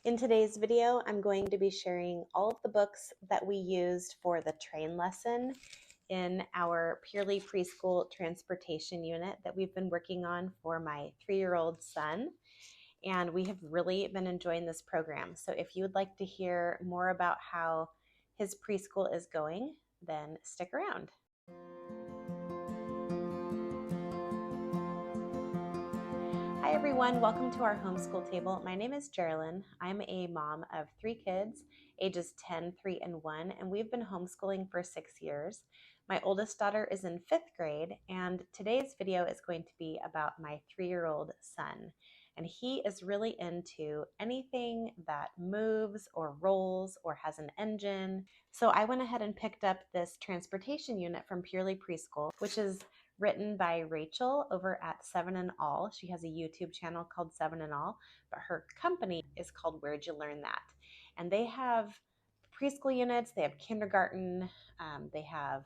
In today's video, I'm going to be sharing all of the books that we used for the train lesson in our Purely Preschool Transportation Unit that we've been working on for my 3-year-old son. And we have really been enjoying this program. So if you would like to hear more about how his preschool is going, then stick around. Hi everyone, welcome to our homeschool table. My name is Jerilyn. I'm a mom of 3 kids, ages 10, 3, and 1, and we've been homeschooling for 6 years. My oldest daughter is in 5th grade, and today's video is going to be about my 3-year-old son. And he is really into anything that moves or rolls or has an engine. So I went ahead and picked up this transportation unit from Purely Preschool, which is written by Rachel over at 7 and All. She has a YouTube channel called 7 and All, but her company is called Where'd You Learn That? And they have preschool units, they have kindergarten, they have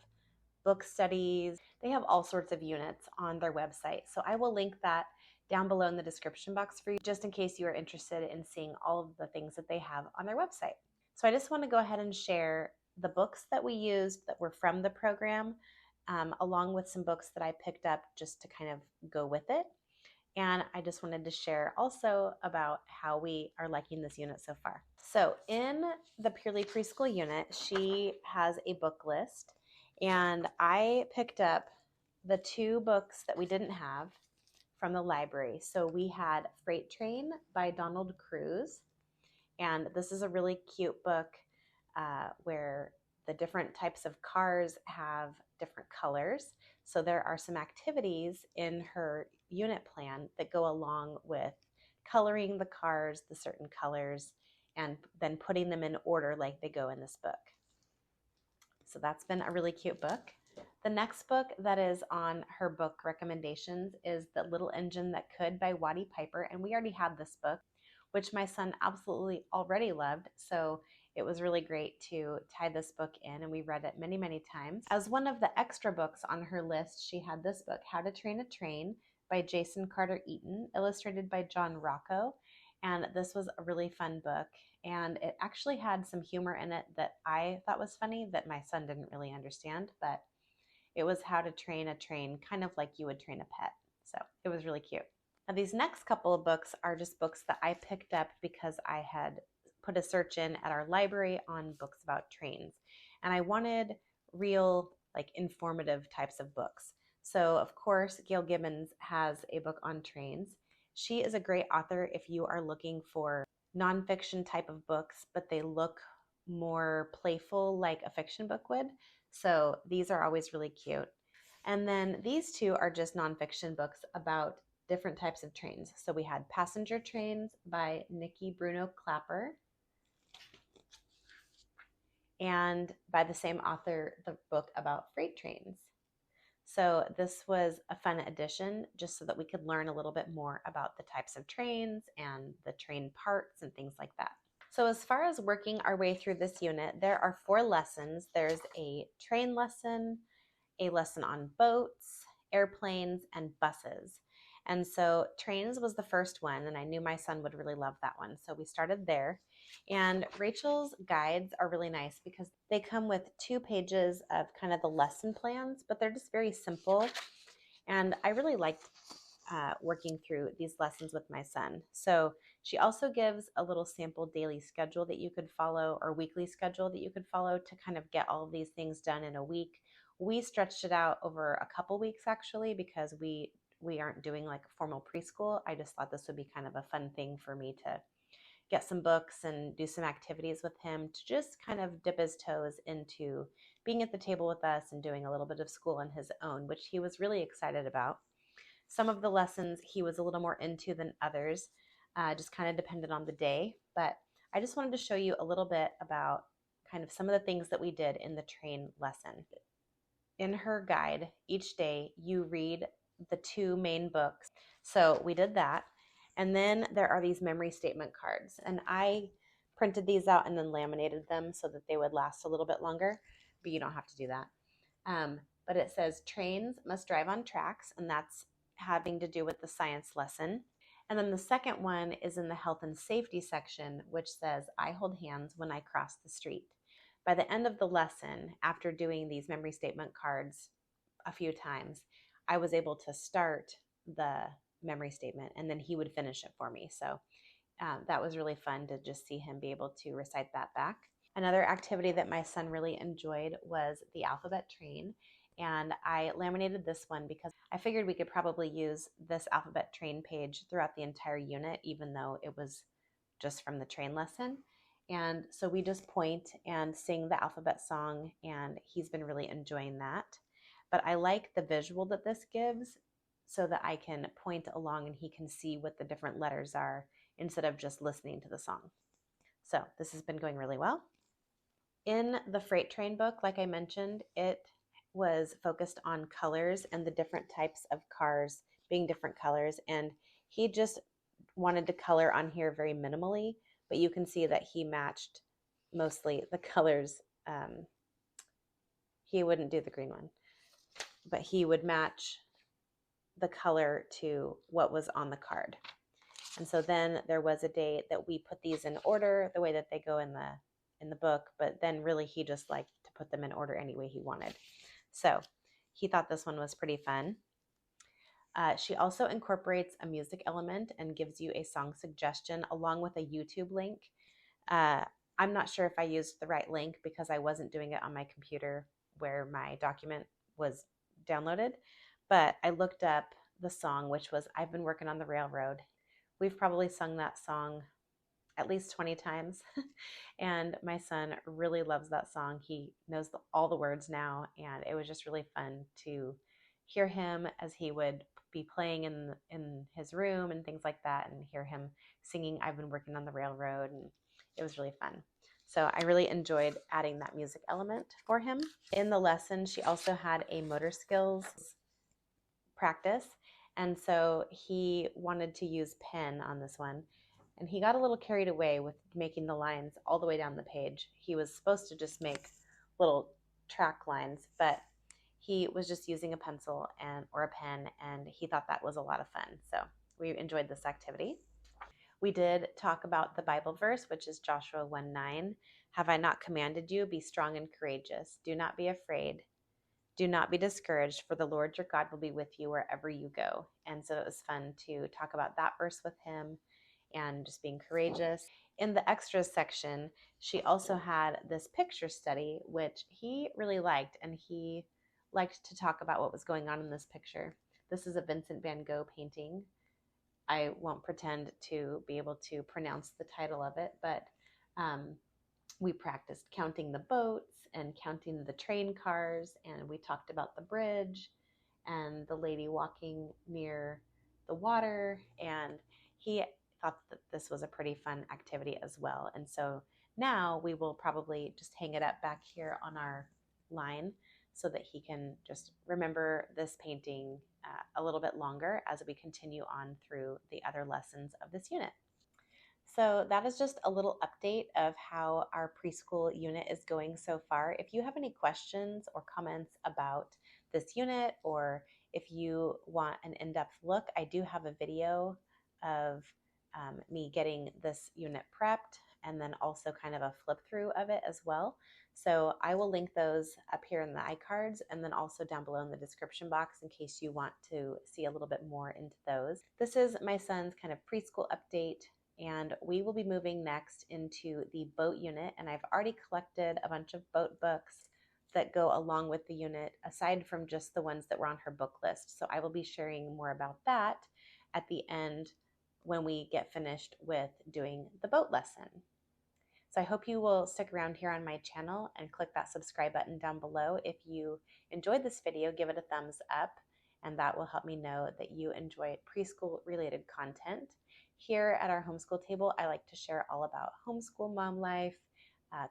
book studies, they have all sorts of units on their website. So I will link that down below in the description box for you, just in case you are interested in seeing all of the things that they have on their website. So I just want to go ahead and share the books that we used that were from the program, along with some books that I picked up just to kind of go with it. And I just wanted to share also about how we are liking this unit so far. So in the Purely Preschool unit, she has a book list, and I picked up the 2 books that we didn't have from the library. So we had Freight Train by Donald Cruz, and this is a really cute book where the different types of cars have different colors. So there are some activities in her unit plan that go along with coloring the cars the certain colors and then putting them in order like they go in this book. So that's been a really cute book. The next book that is on her book recommendations is The Little Engine That Could by Waddy Piper, and we already had this book, which my son absolutely already loved. So it was really great to tie this book in, and we read it many, many times. As one of the extra books on her list, she had this book, How to Train a Train by Jason Carter Eaton, illustrated by John Rocco. And this was a really fun book, and it actually had some humor in it that I thought was funny that my son didn't really understand, but it was how to train a train, kind of like you would train a pet. So it was really cute. Now these next couple of books are just books that I picked up because I had put a search in at our library on books about trains. And I wanted real, informative types of books. So of course, Gail Gibbons has a book on trains. She is a great author if you are looking for nonfiction type of books, but they look more playful like a fiction book would. So these are always really cute. And then these 2 are just nonfiction books about different types of trains. So we had Passenger Trains by Nikki Bruno Clapper, and by the same author, the book about freight trains. So this was a fun addition just so that we could learn a little bit more about the types of trains and the train parts and things like that. So as far as working our way through this unit, there are 4 lessons. There's a train lesson, a lesson on boats, airplanes, and buses. And so trains was the first one, and I knew my son would really love that one. So we started there. And Rachel's guides are really nice because they come with 2 pages of kind of the lesson plans, but they're just very simple. And I really liked working through these lessons with my son. So she also gives a little sample daily schedule that you could follow, or weekly schedule that you could follow to kind of get all of these things done in a week. We stretched it out over a couple weeks actually because we aren't doing like a formal preschool. I just thought this would be kind of a fun thing for me to get some books and do some activities with him to just kind of dip his toes into being at the table with us and doing a little bit of school on his own, which he was really excited about. Some of the lessons he was a little more into than others, just kind of depended on the day. But I just wanted to show you a little bit about kind of some of the things that we did in the train lesson. In her guide, each day you read the 2 main books. So we did that. And then there are these memory statement cards. And I printed these out and then laminated them so that they would last a little bit longer. But you don't have to do that. But it says trains must drive on tracks, and that's having to do with the science lesson. And then the second one is in the health and safety section, which says, I hold hands when I cross the street. By the end of the lesson, after doing these memory statement cards a few times, I was able to start the memory statement and then he would finish it for me. So that was really fun to just see him be able to recite that back. Another activity that my son really enjoyed was the alphabet train. And I laminated this one because I figured we could probably use this alphabet train page throughout the entire unit, even though it was just from the train lesson. And so we just point and sing the alphabet song, and he's been really enjoying that. But I like the visual that this gives so that I can point along and he can see what the different letters are instead of just listening to the song. So this has been going really well. In the freight train book, like I mentioned, it was focused on colors and the different types of cars being different colors. And he just wanted to color on here very minimally, but you can see that he matched mostly the colors. He wouldn't do the green one, but he would match the color to what was on the card. And so then there was a day that we put these in order the way that they go in the book, but then really he just liked to put them in order any way he wanted. So he thought this one was pretty fun. She also incorporates a music element and gives you a song suggestion along with a YouTube link. I'm not sure if I used the right link because I wasn't doing it on my computer where my document was downloaded, but I looked up the song, which was I've Been Working on the Railroad. We've probably sung that song at least 20 times, and my son really loves that song. He knows all the words now, and it was just really fun to hear him as he would be playing in his room and things like that, and hear him singing I've Been Working on the Railroad, and it was really fun. So I really enjoyed adding that music element for him. In the lesson, she also had a motor skills practice, and so he wanted to use pen on this one, and he got a little carried away with making the lines all the way down the page. He was supposed to just make little track lines, but he was just using a pencil or a pen, and he thought that was a lot of fun. So we enjoyed this activity. We did talk about the Bible verse, which is Joshua 1:9. Have I not commanded you? Be strong and courageous. Do not be afraid. Do not be discouraged, for the Lord your God will be with you wherever you go. And so it was fun to talk about that verse with him and just being courageous. In the extras section, she also had this picture study, which he really liked, and he liked to talk about what was going on in this picture. This is a Vincent van Gogh painting. I won't pretend to be able to pronounce the title of it, but we practiced counting the boats and counting the train cars, and we talked about the bridge and the lady walking near the water, and he thought that this was a pretty fun activity as well. And so now we will probably just hang it up back here on our line so that he can just remember this painting a little bit longer as we continue on through the other lessons of this unit. So that is just a little update of how our preschool unit is going so far. If you have any questions or comments about this unit, or if you want an in-depth look, I do have a video of me getting this unit prepped, and then also kind of a flip through of it as well. So I will link those up here in the iCards, and then also down below in the description box in case you want to see a little bit more into those. This is my son's kind of preschool update, and we will be moving next into the boat unit, and I've already collected a bunch of boat books that go along with the unit, aside from just the ones that were on her book list. So I will be sharing more about that at the end when we get finished with doing the boat lesson. So I hope you will stick around here on my channel and click that subscribe button down below. If you enjoyed this video, give it a thumbs up, and that will help me know that you enjoy preschool related content. Here at our homeschool table, I like to share all about homeschool mom life,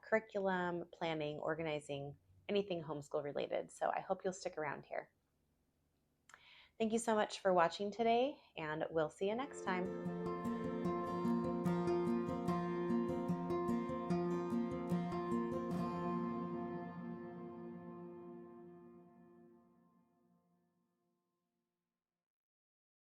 curriculum, planning, organizing, anything homeschool related. So I hope you'll stick around here. Thank you so much for watching today, and we'll see you next time.